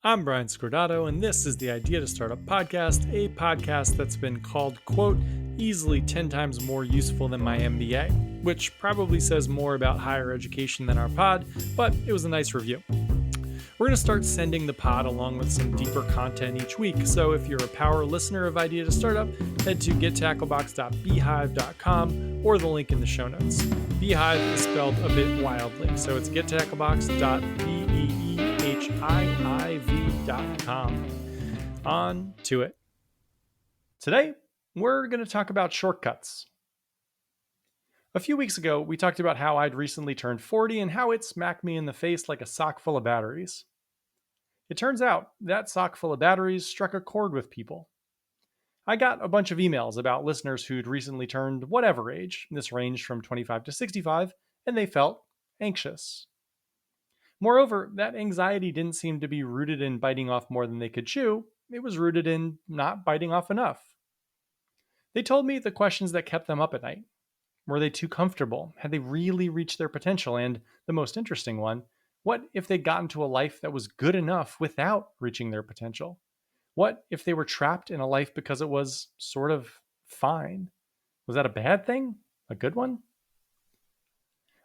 I'm Brian Scordato, and this is the Idea to Start a podcast that's been called, quote, easily 10 times more useful than my MBA, which probably says more about higher education than our pod, but it was a nice review. We're going to start sending the pod along with some deeper content each week, so if you're a power listener of Idea to Startup, head to gettacklebox.beehive.com or the link in the show notes. Beehive is spelled a bit wildly, so it's gettacklebox.beehive.com. On to it. Today, we're going to talk about shortcuts. A few weeks ago, we talked about how I'd recently turned 40 and how it smacked me in the face like a sock full of batteries. It turns out that sock full of batteries struck a chord with people. I got a bunch of emails about listeners who'd recently turned whatever age, this ranged from 25 to 65, and they felt anxious. Moreover, that anxiety didn't seem to be rooted in biting off more than they could chew, it was rooted in not biting off enough. They told me the questions that kept them up at night. Were they too comfortable? Had they really reached their potential? And the most interesting one, what if they'd gotten to a life that was good enough without reaching their potential? What if they were trapped in a life because it was sort of fine? Was that a bad thing? A good one?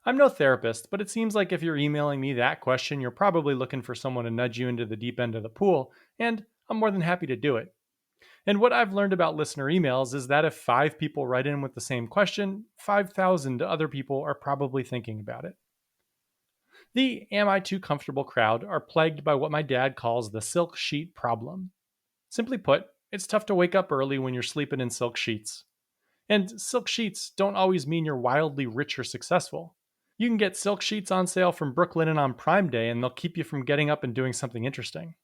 I'm no therapist, but it seems like if you're emailing me that question, you're probably looking for someone to nudge you into the deep end of the pool, and I'm more than happy to do it. And what I've learned about listener emails is that if 5 people write in with the same question, 5,000 other people are probably thinking about it. The am I too comfortable crowd are plagued by what my dad calls the silk sheet problem. Simply put, it's tough to wake up early when you're sleeping in silk sheets. And silk sheets don't always mean you're wildly rich or successful. You can get silk sheets on sale from Brooklinen on Prime Day and they'll keep you from getting up and doing something interesting.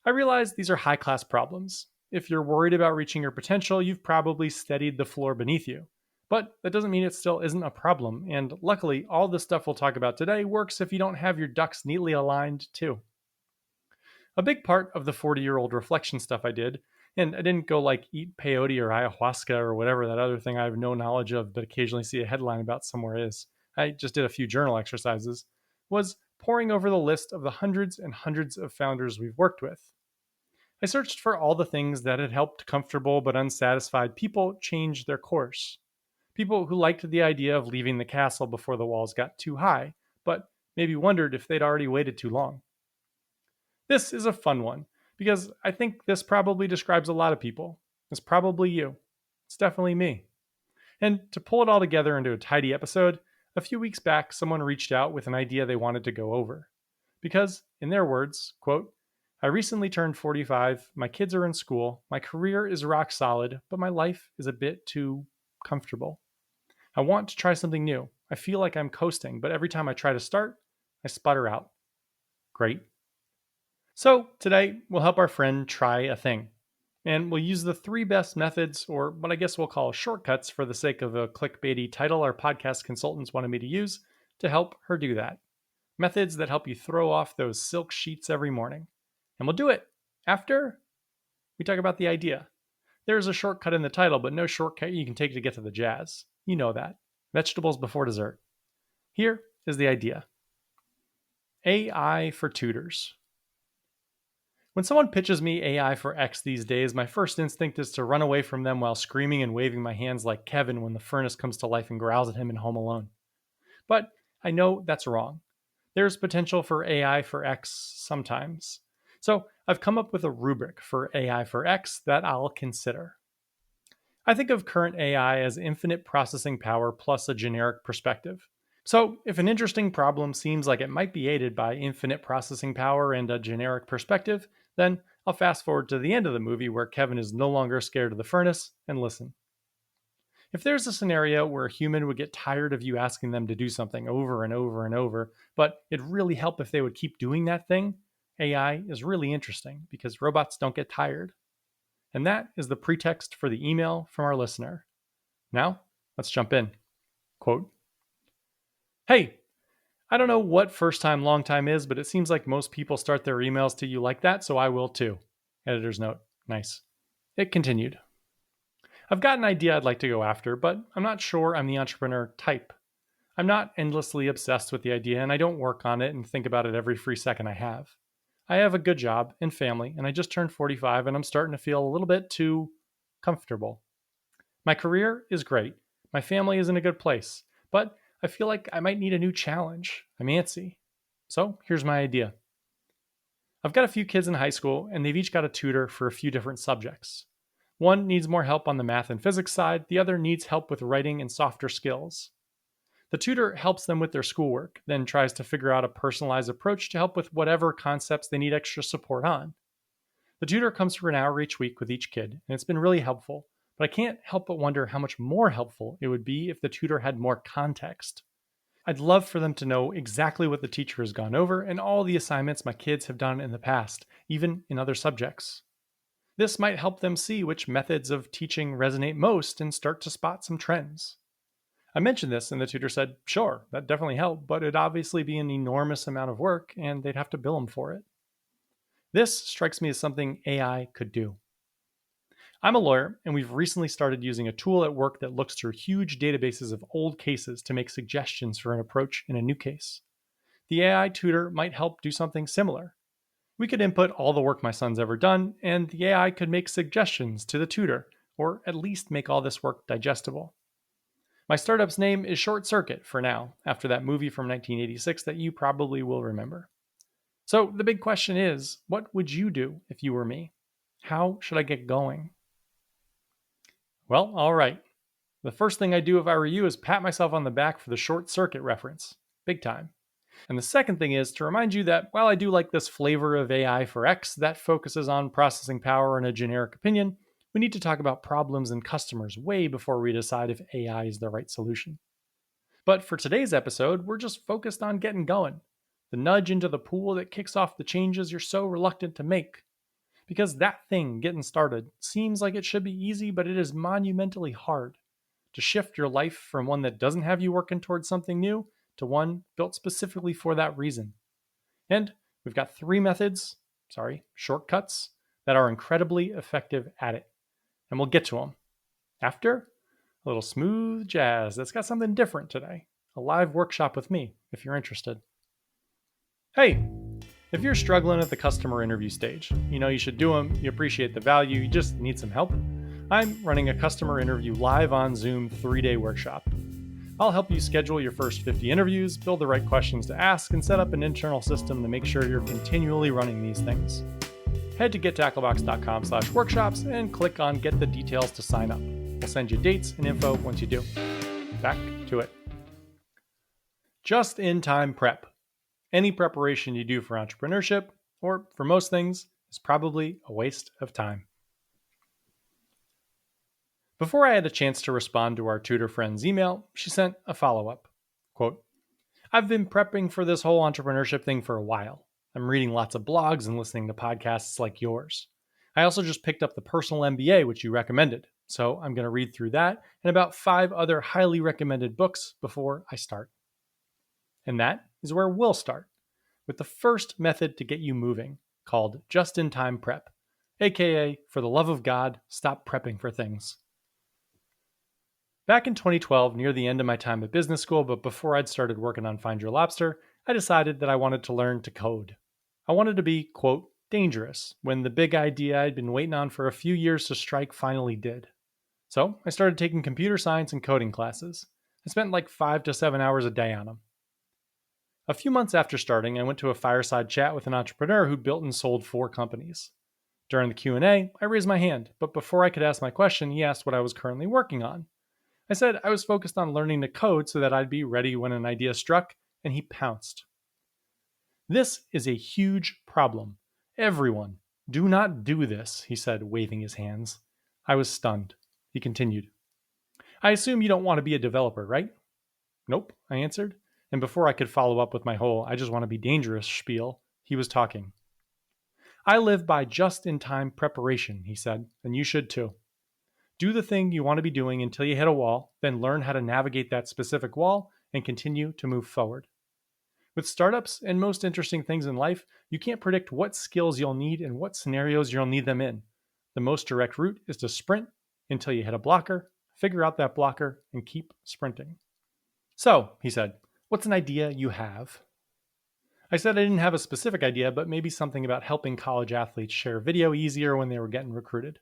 I realize these are high-class problems. If you're worried about reaching your potential, you've probably steadied the floor beneath you. But that doesn't mean it still isn't a problem, and luckily, all the stuff we'll talk about today works if you don't have your ducks neatly aligned, too. A big part of the 40-year-old reflection stuff I did, and I didn't go like eat peyote or ayahuasca or whatever that other thing I have no knowledge of but occasionally see a headline about somewhere is. I just did a few journal exercises, was poring over the list of the hundreds and hundreds of founders we've worked with. I searched for all the things that had helped comfortable but unsatisfied people change their course. People who liked the idea of leaving the castle before the walls got too high, but maybe wondered if they'd already waited too long. This is a fun one, because I think this probably describes a lot of people. It's probably you. It's definitely me. And to pull it all together into a tidy episode, a few weeks back someone reached out with an idea they wanted to go over. Because, in their words, quote, I recently turned 45, my kids are in school, my career is rock solid, but my life is a bit too comfortable. I want to try something new. I feel like I'm coasting, but every time I try to start, I sputter out. Great. So today, we'll help our friend try a thing. And we'll use the 3 best methods, or what I guess we'll call shortcuts for the sake of a clickbaity title our podcast consultants wanted me to use, to help her do that. Methods that help you throw off those silk sheets every morning. And we'll do it after we talk about the idea. There's a shortcut in the title, but no shortcut you can take to get to the jazz. You know that. Vegetables before dessert. Here is the idea. AI for tutors. When someone pitches me AI for X these days, my first instinct is to run away from them while screaming and waving my hands like Kevin when the furnace comes to life and growls at him in Home Alone. But I know that's wrong. There's potential for AI for X sometimes. So I've come up with a rubric for AI for X that I'll consider. I think of current AI as infinite processing power plus a generic perspective. So if an interesting problem seems like it might be aided by infinite processing power and a generic perspective, then I'll fast forward to the end of the movie where Kevin is no longer scared of the furnace and listen. If there's a scenario where a human would get tired of you asking them to do something over and over and over, but it'd really help if they would keep doing that thing, AI is really interesting because robots don't get tired. And that is the pretext for the email from our listener. Now, let's jump in. Quote, Hey, I don't know what first time, long time is, but it seems like most people start their emails to you like that, so I will too. Editor's note. Nice. It continued. I've got an idea I'd like to go after, but I'm not sure I'm the entrepreneur type. I'm not endlessly obsessed with the idea, and I don't work on it and think about it every free second I have. I have a good job and family, and I just turned 45 and I'm starting to feel a little bit too comfortable. My career is great. My family is in a good place, but I feel like I might need a new challenge. I'm antsy. So here's my idea. I've got a few kids in high school, and they've each got a tutor for a few different subjects. One needs more help on the math and physics side, the other needs help with writing and softer skills. The tutor helps them with their schoolwork, then tries to figure out a personalized approach to help with whatever concepts they need extra support on. The tutor comes for an hour each week with each kid, and it's been really helpful, but I can't help but wonder how much more helpful it would be if the tutor had more context. I'd love for them to know exactly what the teacher has gone over and all the assignments my kids have done in the past, even in other subjects. This might help them see which methods of teaching resonate most and start to spot some trends. I mentioned this, and the tutor said, sure, that definitely helped, but it'd obviously be an enormous amount of work, and they'd have to bill them for it. This strikes me as something AI could do. I'm a lawyer, and we've recently started using a tool at work that looks through huge databases of old cases to make suggestions for an approach in a new case. The AI tutor might help do something similar. We could input all the work my son's ever done, and the AI could make suggestions to the tutor, or at least make all this work digestible. My startup's name is Short Circuit for now, after that movie from 1986 that you probably will remember. So the big question is, what would you do if you were me? How should I get going? Well, all right. The first thing I'd do if I were you is pat myself on the back for the Short Circuit reference. Big time. And the second thing is to remind you that while I do like this flavor of AI for X that focuses on processing power and a generic opinion, we need to talk about problems and customers way before we decide if AI is the right solution. But for today's episode, we're just focused on getting going. The nudge into the pool that kicks off the changes you're so reluctant to make. Because that thing, getting started, seems like it should be easy, but it is monumentally hard to shift your life from one that doesn't have you working towards something new to one built specifically for that reason. And we've got shortcuts that are incredibly effective at it. And we'll get to them after a little smooth jazz that's got something different today. A live workshop with me, if you're interested. Hey, if you're struggling at the customer interview stage, you know you should do them, you appreciate the value, you just need some help, I'm running a customer interview live on Zoom 3-day workshop. I'll help you schedule your first 50 interviews, build the right questions to ask, and set up an internal system to make sure you're continually running these things. Head to gettacklebox.com/workshops and click on Get the Details to sign up. We'll send you dates and info once you do. Back to it. Just-in-time prep. Any preparation you do for entrepreneurship, or for most things, is probably a waste of time. Before I had a chance to respond to our tutor friend's email, she sent a follow-up. Quote, I've been prepping for this whole entrepreneurship thing for a while. I'm reading lots of blogs and listening to podcasts like yours. I also just picked up the personal MBA, which you recommended. So I'm going to read through that and about 5 other highly recommended books before I start. And that is where we'll start, with the first method to get you moving, called just-in-time prep, aka, for the love of God, stop prepping for things. Back in 2012, near the end of my time at business school, but before I'd started working on Find Your Lobster, I decided that I wanted to learn to code. I wanted to be, quote, dangerous, when the big idea I'd been waiting on for a few years to strike finally did. So I started taking computer science and coding classes. I spent like 5 to 7 hours a day on them. A few months after starting, I went to a fireside chat with an entrepreneur who'd built and sold 4 companies. During the Q&A, I raised my hand, but before I could ask my question, he asked what I was currently working on. I said I was focused on learning to code so that I'd be ready when an idea struck, and he pounced. This is a huge problem. Everyone, do not do this, he said, waving his hands. I was stunned. He continued. I assume you don't want to be a developer, right? Nope, I answered. And before I could follow up with my whole I just want to be dangerous spiel, he was talking. I live by just-in-time preparation, he said, and you should too. Do the thing you want to be doing until you hit a wall, then learn how to navigate that specific wall and continue to move forward. With startups and most interesting things in life, you can't predict what skills you'll need and what scenarios you'll need them in. The most direct route is to sprint until you hit a blocker, figure out that blocker, and keep sprinting. So, he said, what's an idea you have? I said I didn't have a specific idea, but maybe something about helping college athletes share video easier when they were getting recruited.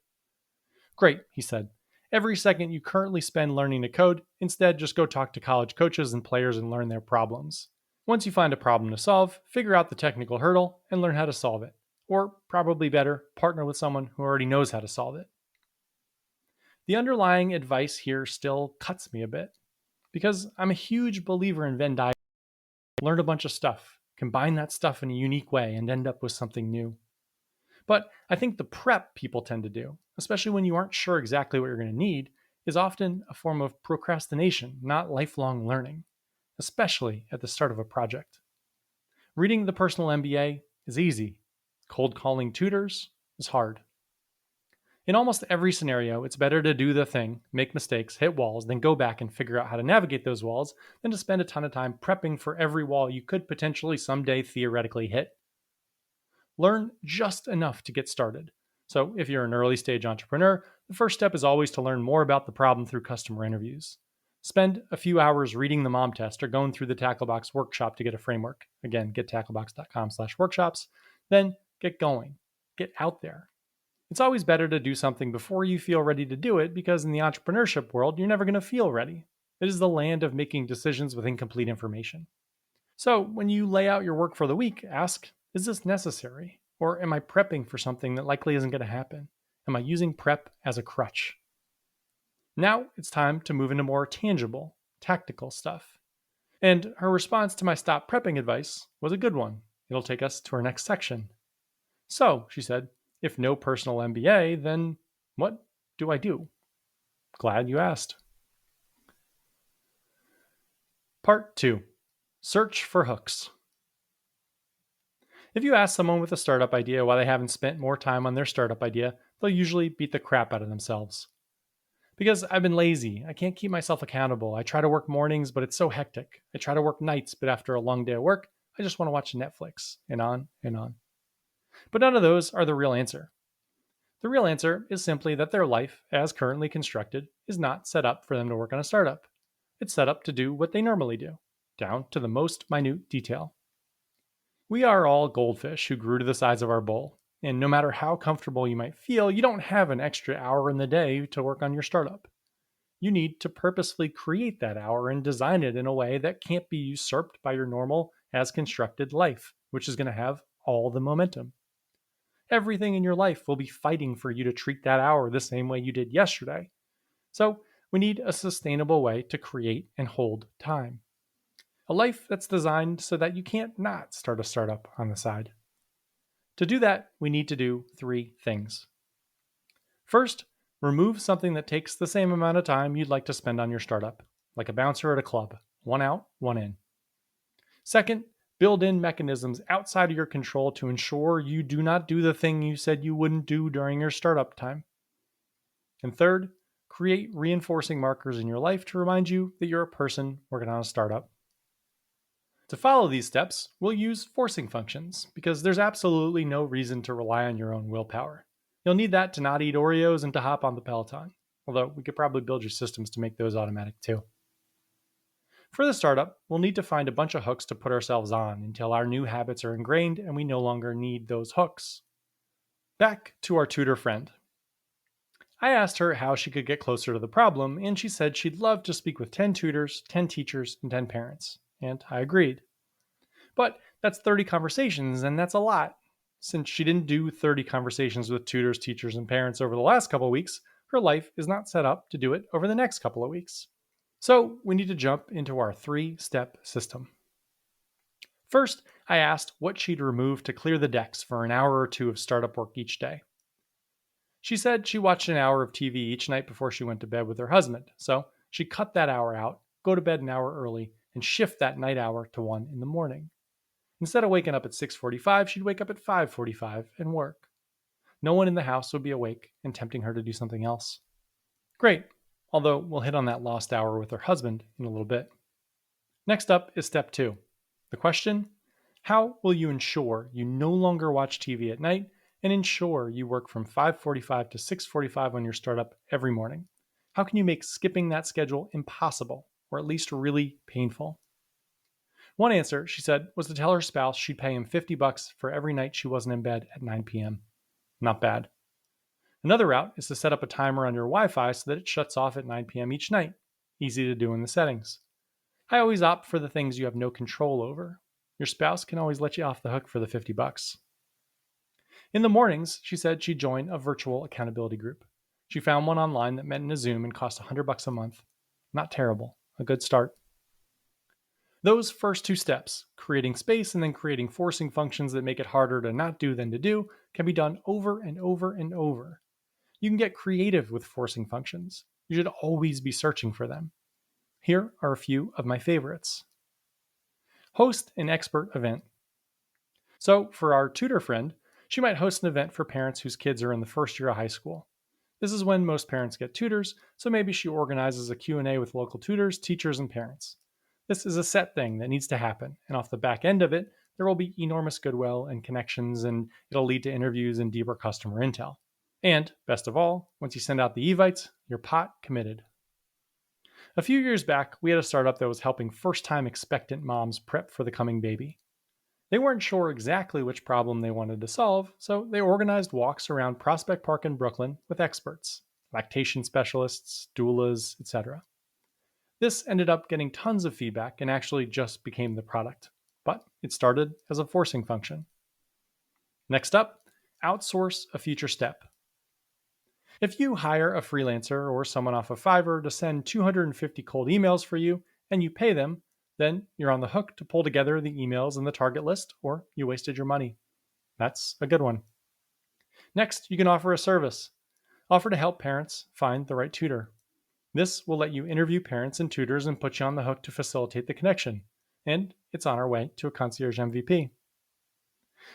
Great, he said. Every second you currently spend learning to code, instead just go talk to college coaches and players and learn their problems. Once you find a problem to solve, figure out the technical hurdle and learn how to solve it. Or, probably better, partner with someone who already knows how to solve it. The underlying advice here still cuts me a bit, because I'm a huge believer in Venn diagrams. Learn a bunch of stuff, combine that stuff in a unique way, and end up with something new. But I think the prep people tend to do, especially when you aren't sure exactly what you're going to need, is often a form of procrastination, not lifelong learning, especially at the start of a project. Reading the personal MBA is easy. Cold calling tutors is hard. In almost every scenario, it's better to do the thing, make mistakes, hit walls, then go back and figure out how to navigate those walls than to spend a ton of time prepping for every wall you could potentially someday theoretically hit. Learn just enough to get started. So, if you're an early stage entrepreneur, the first step is always to learn more about the problem through customer interviews. Spend a few hours reading the mom test or going through the Tacklebox workshop to get a framework. Again, gettacklebox.com/workshops. Then get going. Get out there. It's always better to do something before you feel ready to do it because in the entrepreneurship world, you're never going to feel ready. It is the land of making decisions with incomplete information. So, when you lay out your work for the week, ask, is this necessary? Or am I prepping for something that likely isn't going to happen? Am I using prep as a crutch? Now it's time to move into more tangible, tactical stuff. And her response to my stop prepping advice was a good one. It'll take us to our next section. So, she said, if no personal MBA, then what do I do? Glad you asked. Part 2. Search for hooks. If you ask someone with a startup idea why they haven't spent more time on their startup idea, they'll usually beat the crap out of themselves. Because I've been lazy, I can't keep myself accountable. I try to work mornings, but it's so hectic. I try to work nights, but after a long day of work, I just want to watch Netflix, and on and on. But none of those are the real answer. The real answer is simply that their life, as currently constructed, is not set up for them to work on a startup. It's set up to do what they normally do, down to the most minute detail. We are all goldfish who grew to the size of our bowl, and no matter how comfortable you might feel, you don't have an extra hour in the day to work on your startup. You need to purposefully create that hour and design it in a way that can't be usurped by your normal, as constructed life, which is going to have all the momentum. Everything in your life will be fighting for you to treat that hour the same way you did yesterday. So, we need a sustainable way to create and hold time. A life that's designed so that you can't not start a startup on the side. To do that, we need to do 3 things. First, remove something that takes the same amount of time you'd like to spend on your startup, like a bouncer at a club, one out, one in. Second, build in mechanisms outside of your control to ensure you do not do the thing you said you wouldn't do during your startup time. And third, create reinforcing markers in your life to remind you that you're a person working on a startup. To follow these steps, we'll use forcing functions, because there's absolutely no reason to rely on your own willpower. You'll need that to not eat Oreos and to hop on the Peloton, although we could probably build your systems to make those automatic too. For the startup, we'll need to find a bunch of hooks to put ourselves on until our new habits are ingrained and we no longer need those hooks. Back to our tutor friend. I asked her how she could get closer to the problem, and she said she'd love to speak with 10 tutors, 10 teachers, and 10 parents. And I agreed. But that's 30 conversations, and that's a lot. Since she didn't do 30 conversations with tutors, teachers, and parents over the last couple of weeks, her life is not set up to do it over the next couple of weeks. So we need to jump into our 3-step system. First, I asked what she'd remove to clear the decks for an hour or 2 of startup work each day. She said she watched an hour of TV each night before she went to bed with her husband, so she'd cut that hour out, go to bed an hour early, and shift that night hour to 1 in the morning. Instead of waking up at 6:45, she'd wake up at 5:45 and work. No one in the house would be awake and tempting her to do something else. Great, although we'll hit on that lost hour with her husband in a little bit. Next up is step 2. The question: how will you ensure you no longer watch TV at night and ensure you work from 5:45 to 6:45 on your startup every morning? How can you make skipping that schedule impossible, or at least really painful? One answer, she said, was to tell her spouse she'd pay him $50 for every night she wasn't in bed at 9 p.m. Not bad. Another route is to set up a timer on your Wi Fi so that it shuts off at 9 p.m. each night. Easy to do in the settings. I always opt for the things you have no control over. Your spouse can always let you off the hook for the $50. In the mornings, she said she'd join a virtual accountability group. She found one online that met in a Zoom and cost $100 a month. Not terrible. A good start. Those first two steps, creating space and then creating forcing functions that make it harder to not do than to do, can be done over and over and over. You can get creative with forcing functions. You should always be searching for them. Here are a few of my favorites. Host an expert event. So, for our tutor friend, she might host an event for parents whose kids are in the first year of high school. This is when most parents get tutors, so maybe she organizes a Q&A with local tutors, teachers, and parents. This is a set thing that needs to happen, and off the back end of it, there will be enormous goodwill and connections, and it'll lead to interviews and deeper customer intel. And, best of all, once you send out the evites, you're pot committed. A few years back, we had a startup that was helping first-time expectant moms prep for the coming baby. They weren't sure exactly which problem they wanted to solve, so they organized walks around Prospect Park in Brooklyn with experts, lactation specialists, doulas, etc. This ended up getting tons of feedback and actually just became the product, but it started as a forcing function. Next up, outsource a future step. If you hire a freelancer or someone off of Fiverr to send 250 cold emails for you and you pay them, then you're on the hook to pull together the emails in the target list, or you wasted your money. That's a good one. Next, you can offer a service. Offer to help parents find the right tutor. This will let you interview parents and tutors and put you on the hook to facilitate the connection. And it's on our way to a concierge MVP.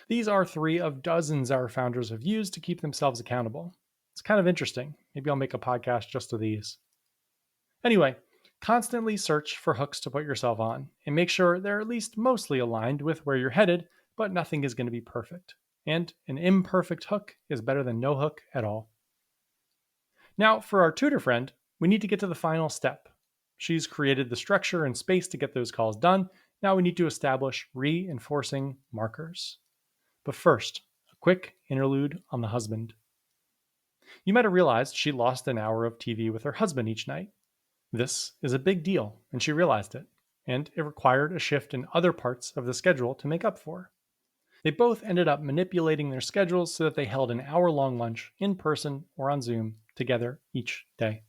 These are 3 of dozens our founders have used to keep themselves accountable. It's kind of interesting. Maybe I'll make a podcast just of these. Anyway, constantly search for hooks to put yourself on and make sure they're at least mostly aligned with where you're headed, but nothing is going to be perfect. And an imperfect hook is better than no hook at all. Now, for our tutor friend, we need to get to the final step. She's created the structure and space to get those calls done. Now we need to establish reinforcing markers. But first, a quick interlude on the husband. You might have realized she lost an hour of TV with her husband each night. This is a big deal, and she realized it, and it required a shift in other parts of the schedule to make up for. They both ended up manipulating their schedules so that they held an hour-long lunch in person or on Zoom together each day.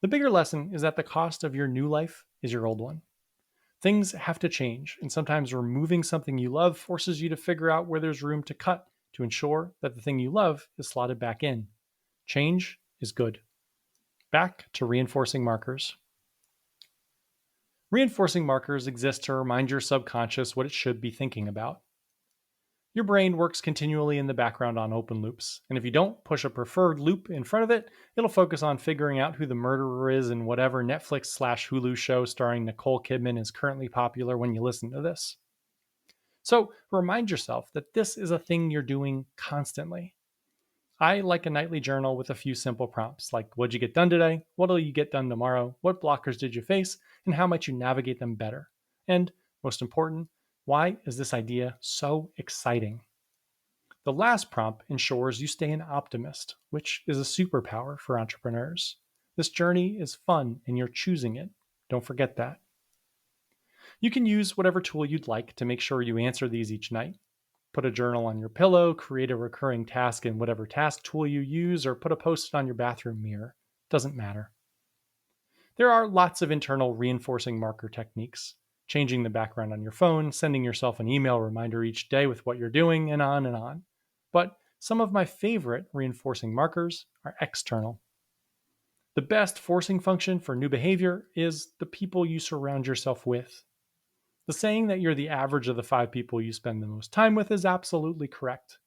The bigger lesson is that the cost of your new life is your old one. Things have to change, and sometimes removing something you love forces you to figure out where there's room to cut to ensure that the thing you love is slotted back in. Change is good. Back to reinforcing markers. Reinforcing markers exist to remind your subconscious what it should be thinking about. Your brain works continually in the background on open loops, and if you don't push a preferred loop in front of it, it'll focus on figuring out who the murderer is in whatever Netflix/Hulu show starring Nicole Kidman is currently popular when you listen to this. So remind yourself that this is a thing you're doing constantly. I like a nightly journal with a few simple prompts like what'd you get done today, what'll you get done tomorrow, what blockers did you face, and how might you navigate them better? And most important, why is this idea so exciting? The last prompt ensures you stay an optimist, which is a superpower for entrepreneurs. This journey is fun and you're choosing it. Don't forget that. You can use whatever tool you'd like to make sure you answer these each night. Put a journal on your pillow, create a recurring task in whatever task tool you use, or put a post-it on your bathroom mirror. Doesn't matter. There are lots of internal reinforcing marker techniques. Changing the background on your phone, sending yourself an email reminder each day with what you're doing, and on and on. But some of my favorite reinforcing markers are external. The best forcing function for new behavior is the people you surround yourself with. The saying that you're the average of the 5 people you spend the most time with is absolutely correct.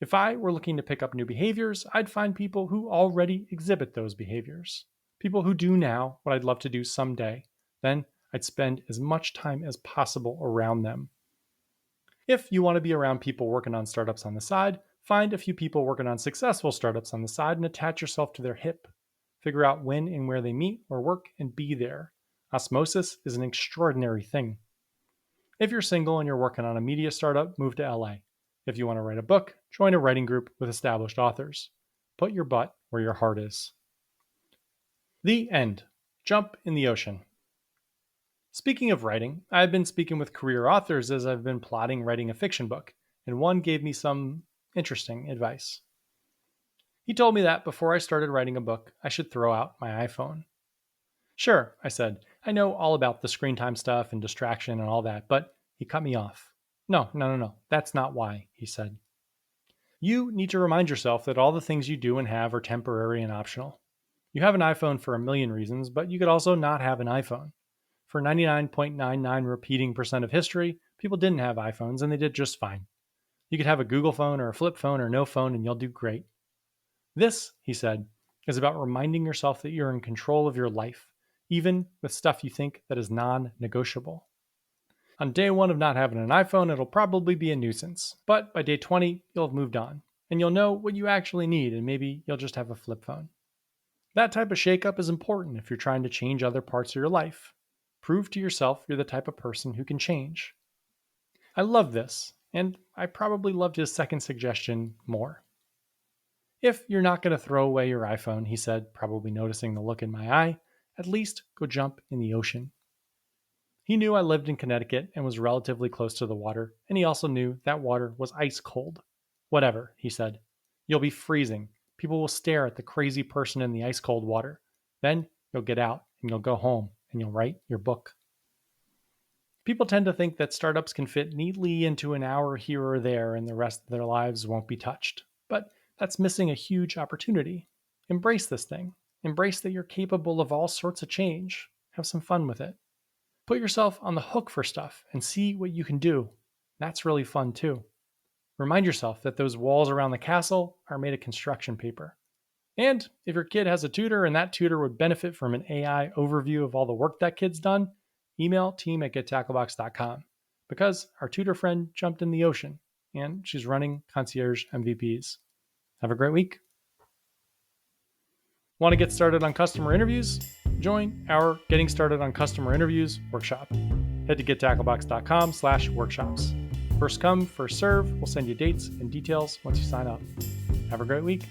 If I were looking to pick up new behaviors, I'd find people who already exhibit those behaviors. People who do now what I'd love to do someday. Then I'd spend as much time as possible around them. If you want to be around people working on startups on the side, find a few people working on successful startups on the side and attach yourself to their hip. Figure out when and where they meet or work and be there. Osmosis is an extraordinary thing. If you're single and you're working on a media startup, move to LA. If you want to write a book, join a writing group with established authors. Put your butt where your heart is. The end. Jump in the ocean. Speaking of writing, I've been speaking with career authors as I've been plotting writing a fiction book, and one gave me some interesting advice. He told me that before I started writing a book, I should throw out my iPhone. Sure, I said, I know all about the screen time stuff and distraction and all that, but he cut me off. No, that's not why, he said. You need to remind yourself that all the things you do and have are temporary and optional. You have an iPhone for a million reasons, but you could also not have an iPhone. For 99.99 repeating percent of history, people didn't have iPhones and they did just fine. You could have a Google phone or a flip phone or no phone and you'll do great. This, he said, is about reminding yourself that you're in control of your life, even with stuff you think that is non-negotiable. On day 1 of not having an iPhone, it'll probably be a nuisance, but by day 20, you'll have moved on, and you'll know what you actually need, and maybe you'll just have a flip phone. That type of shakeup is important if you're trying to change other parts of your life. Prove to yourself you're the type of person who can change. I love this, and I probably loved his second suggestion more. If you're not going to throw away your iPhone, he said, probably noticing the look in my eye, at least go jump in the ocean. He knew I lived in Connecticut and was relatively close to the water, and he also knew that water was ice cold. Whatever, he said. You'll be freezing. People will stare at the crazy person in the ice cold water. Then you'll get out and you'll go home and you'll write your book. People tend to think that startups can fit neatly into an hour here or there and the rest of their lives won't be touched. But that's missing a huge opportunity. Embrace this thing. Embrace that you're capable of all sorts of change. Have some fun with it. Put yourself on the hook for stuff and see what you can do. That's really fun too. Remind yourself that those walls around the castle are made of construction paper. And if your kid has a tutor and that tutor would benefit from an AI overview of all the work that kid's done, email team@gettacklebox.com because our tutor friend jumped in the ocean and she's running concierge MVPs. Have a great week. Want to get started on customer interviews? Join our Getting Started on Customer Interviews workshop. Head to gettacklebox.com/workshops. First come, first serve. We'll send you dates and details once you sign up. Have a great week.